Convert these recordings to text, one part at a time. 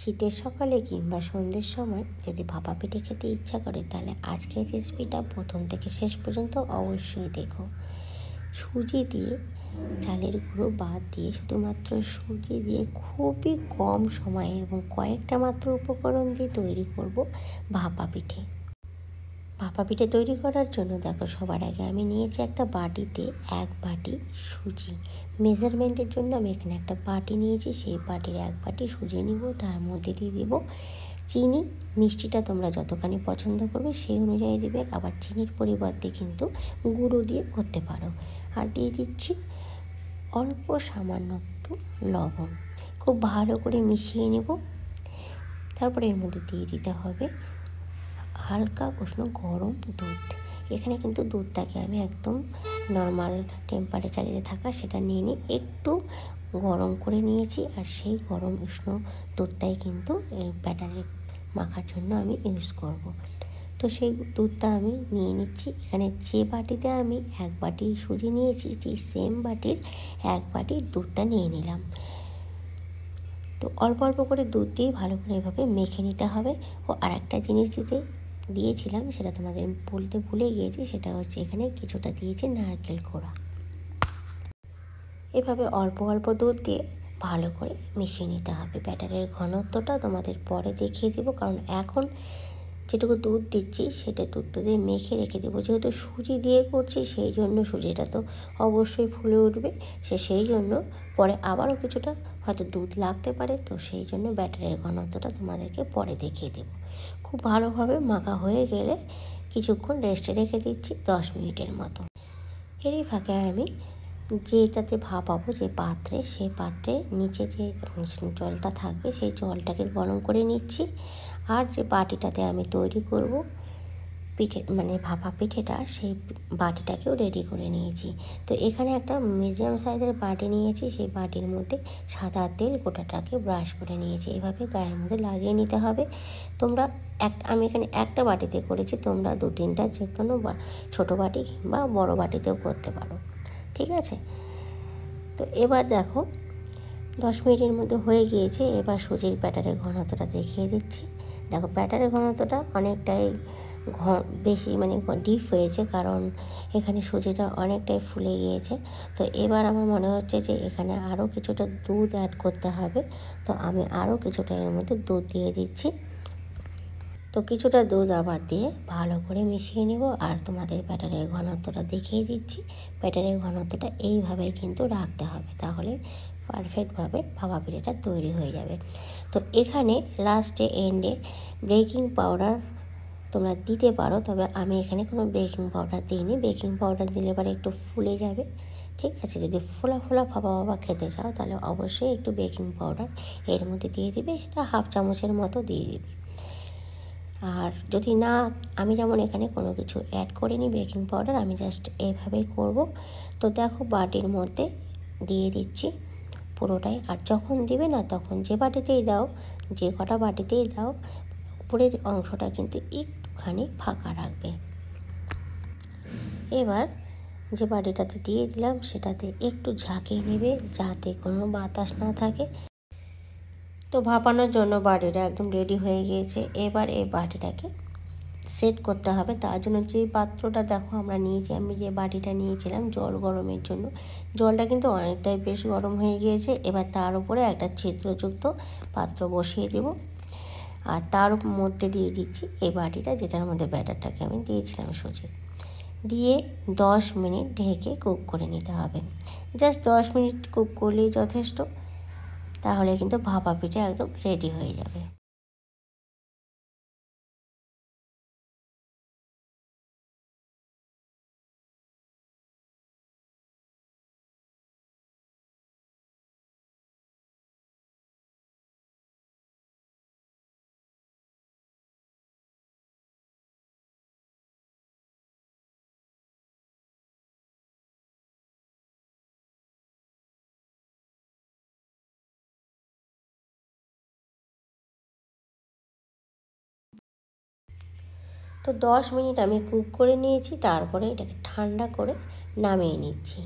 শীতের সকালে কিংবা সন্ধ্যের সময় যদি ভাপা পিঠে খেতে ইচ্ছা করে, তাহলে আজকের রেসিপিটা প্রথম থেকে শেষ পর্যন্ত অবশ্যই দেখো। সুজি দিয়ে, চালের গুঁড়ো বাদ দিয়ে শুধুমাত্র সুজি দিয়ে খুবই কম সময়ে এবং কয়েকটা মাত্র উপকরণ দিয়ে তৈরি করব ভাপা পিঠে। ভাপা পিঠে তৈরি করার জন্য দেখো, সবার আগে আমি নিয়েছি একটা বাটিতে 1 বাটি সুজি। মেজারমেন্টের জন্য আমি এখানে একটা বাটি নিয়েছি, সেই বাটির 1 বাটি সুজি নিব। তার মধ্যে দিয়ে দেব চিনি। মিষ্টিটা তোমরা যতখানি পছন্দ করবে সেই অনুযায়ী দেবে, আবার চিনির পরিবর্তে কিন্তু গুঁড়ো দিয়ে করতে পারো। আর দিয়ে দিচ্ছি অল্প সামান্য একটু লবণ। খুব ভালো করে মিশিয়ে নেব। তারপরে এর মধ্যে দিয়ে দিতে হবে হালকা উষ্ণ গরম দুধ। এখানে কিন্তু দুধটাকে আমি একদম নর্মাল টেম্পারেচারে থাকা সেটা নিয়ে একটু গরম করে নিয়েছি, আর সেই গরম উষ্ণ দুধটাই কিন্তু ব্যাটারে মাখার জন্য আমি ইউজ করব। তো সেই দুধটা আমি নিয়ে নিচ্ছি। এখানে যে বাটিতে আমি 1 বাটি সুজি নিয়েছি, সেই সেম বাটির 1 বাটি দুধটা নিয়ে নিলাম। তো অল্প অল্প করে দুধ দিয়ে ভালো করে এভাবে মেখে নিতে হবে। ও আর একটা জিনিস দিয়েছিলাম, সেটা তোমাদের বলতে ভুলে গিয়েছি, সেটা হচ্ছে এখানে কিছুটা দিয়েছি নারকেল কোড়া। এভাবে অল্প অল্প দুধ দিয়ে ভালো করে মিশিয়ে নিতে হবে। ব্যাটারের ঘনত্বটা তোমাদের পরে দেখিয়ে দেবো, কারণ এখন যেটুকু দুধ দিচ্ছি সেটা দুধটা দিয়ে মেখে রেখে দেবো। যেহেতু সুজি দিয়ে করছি, সেই জন্য সুজিটা তো অবশ্যই ফুলে উঠবে। সেই জন্য পরে আবারও কিছুটা হয়তো দুধ লাগতে পারে, তো সেই জন্য ব্যাটারের ঘনত্বটা তোমাদেরকে পরে দেখিয়ে দেবো। খুব ভালোভাবে মাখা হয়ে গেলে কিছুক্ষণ রেস্টে রেখে দিচ্ছি 10 মিনিটের মতো। এরই ফাঁকে আমি যেটাতে ভাপাবো, যে পাত্রে, সেই পাত্রে নিচে যে জলটা থাকবে সেই জলটাকে গরম করে নিচ্ছি। আর যে বাটিটাতে আমি তৈরি করব পিঠে, মানে ভাপা পিঠেটা, সেই বাটিটাকেও রেডি করে নিয়েছি। তো এখানে একটা মিডিয়াম সাইজের বাটি নিয়েছি, সেই বাটির মধ্যে সাদা তেল গোটাটাকে ব্রাশ করে নিয়েছি। এভাবে গায়ের মধ্যে লাগিয়ে নিতে হবে। তোমরা আমি এখানে একটা বাটিতে করেছি, তোমরা 2-3টা যে কোনো ছোটো বাটি বা বড় বাটিতেও করতে পারো, ঠিক আছে। তো এবার দেখো 10 মিনিটের মধ্যে হয়ে গিয়েছে। এবার সুজির ব্যাটারের ঘনত্বটা দেখিয়ে দিচ্ছি। দেখো, ব্যাটারের ঘনত্বটা অনেকটাই বেশি, মানে ডিপ হয়েছে, কারণ এখানে সুজিটা অনেকটাই ফুলে গিয়েছে। তো এবার আমার মনে হচ্ছে যে এখানে আরও কিছুটা দুধ অ্যাড করতে হবে। তো আমি আরও কিছুটা এর মধ্যে দুধ দিয়ে দিচ্ছি। তো কিছুটা দুধ আবার দিয়ে ভালো করে মিশিয়ে নেব। আর তোমাদের ব্যাটারের ঘনত্বটা দেখিয়ে দিচ্ছি। ব্যাটারের ঘনত্বটা এইভাবেই কিন্তু রাখতে হবে, তাহলে পারফেক্টভাবে ভাপা পিঠেটা তৈরি হয়ে যাবে। তো এখানে লাস্টে এন্ডে বেকিং পাউডার তোমরা দিতে পারো, তবে আমি এখানে কোনো বেকিং পাউডার দিইনি। বেকিং পাউডার দিলে পরে একটু ফুলে যাবে, ঠিক আছে। যদি ফোলা ফোলা ভাপা খেতে চাও, তাহলে অবশ্যই একটু বেকিং পাউডার এর মধ্যে দিয়ে দিবে, সেটা 1/2 চামচের মতো দিয়ে দিবে। আর যদি না, আমি যেমন এখানে কোনো কিছু অ্যাড করিনি বেকিং পাউডার, আমি জাস্ট এইভাবেই করব। তো দেখো, বাটির মধ্যে দিয়ে দিচ্ছি পুরোটাই। আর যখন দিবে না, তখন যে বাটিতেই দাও, যে কটা বাটিতেই দাও, উপরের অংশটা কিন্তু একটুখানি ফাঁকা রাখবে। এবার যে বাটিটাতে দিয়ে দিলাম সেটাতে একটু ঝাঁকিয়ে নেবে, যাতে কোনো বাতাস না থাকে। তো ভাপানোর জন্য বাটিটা একদম রেডি হয়ে গিয়েছে। এবার এই বাটিটাকে সেট করতে হবে। তার জন্য যে পাত্রটা দেখো আমরা নিয়েছি, আমি যে বাটিটা নিয়েছিলাম জল গরমের জন্য, জলটা কিন্তু অনেকটাই বেশ গরম হয়ে গিয়েছে। এবার তার উপরে একটা ছিদ্রযুক্ত পাত্র বসিয়ে দেব, আর তার মধ্যে দিয়ে দিচ্ছি এই বাটিটা, যেটার মধ্যে ব্যাটারটাকে আমি দিয়েছিলাম সুজি দিয়ে 10 মিনিট ঢেকে কুক করে নিতে হবে। জাস্ট 10 মিনিট কুক করলেই যথেষ্ট, তাহলে কিন্তু ভাপা পিঠে একদম রেডি হয়ে যাবে। তো 10 মিনিট আমি কুক করে নিয়েছি, তারপরে এটাকে ঠান্ডা করে নামিয়ে নিচ্ছি।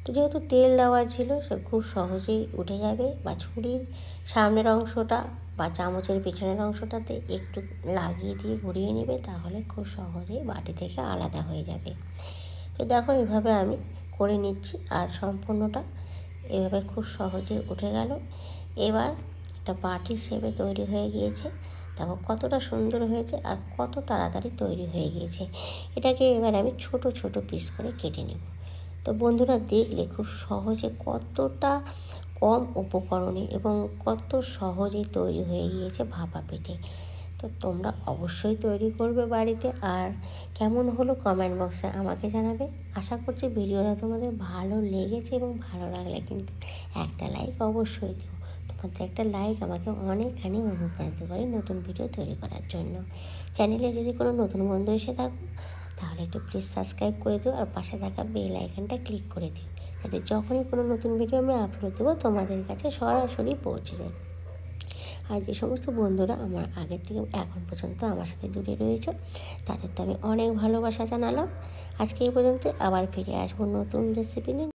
তো যেহেতু তেল দেওয়া ছিল সে খুব সহজেই উঠে যাবে, বা ছুরির সামনের অংশটা বা চামচের পেছনের অংশটাতে একটু লাগিয়ে দিয়ে ঘুরিয়ে নেবে, তাহলে খুব সহজেই বাটি থেকে আলাদা হয়ে যাবে। তো দেখো এভাবে আমি করে নিচ্ছি, আর সম্পূর্ণটা এভাবে খুব সহজে উঠে গেল। এবার একটা বাটির শেপে তৈরি হয়ে গিয়েছে। দেখো কতটা সুন্দর হয়েছে আর কত তাড়াতাড়ি তৈরি হয়ে গিয়েছে। এটাকে এবার আমি ছোট ছোট পিস করে কেটে নেব। তো বন্ধুরা দেখলে খুব সহজে কতটা কম উপকরণে এবং কত সহজে তৈরি হয়ে গিয়েছে ভাপা পিঠে। তো তোমরা অবশ্যই তৈরি করবে বাড়িতে, আর কেমন হলো কমেন্ট বক্সে আমাকে জানাবে। আশা করছি ভিডিওটা তোমাদের ভালো লেগেছে, এবং ভালো লাগলে কিন্তু একটা লাইক অবশ্যই দিও। তোমাদের একটা লাইক আমাকে অনেকখানি অনুপ্রাণিত করে নতুন ভিডিও তৈরি করার জন্য। চ্যানেলে যদি কোনো নতুন বন্ধু এসে থাকো তাহলে একটু প্লিজ সাবস্ক্রাইব করে দিও, আর পাশে থাকা বেল আইকনটা ক্লিক করে দিও, যাতে যখনই কোনো নতুন ভিডিও আমি আপলোড দেবো তোমাদের কাছে সরাসরি পৌঁছে যায়। আর যে সমস্ত বন্ধুরা আমার আগের থেকে এখন পর্যন্ত আমার সাথে জুড়ে রয়েছে, তাদের তো আমি অনেক ভালোবাসা জানালাম। আজকে এই পর্যন্ত, আবার ফিরে আসবো নতুন রেসিপি নিয়ে।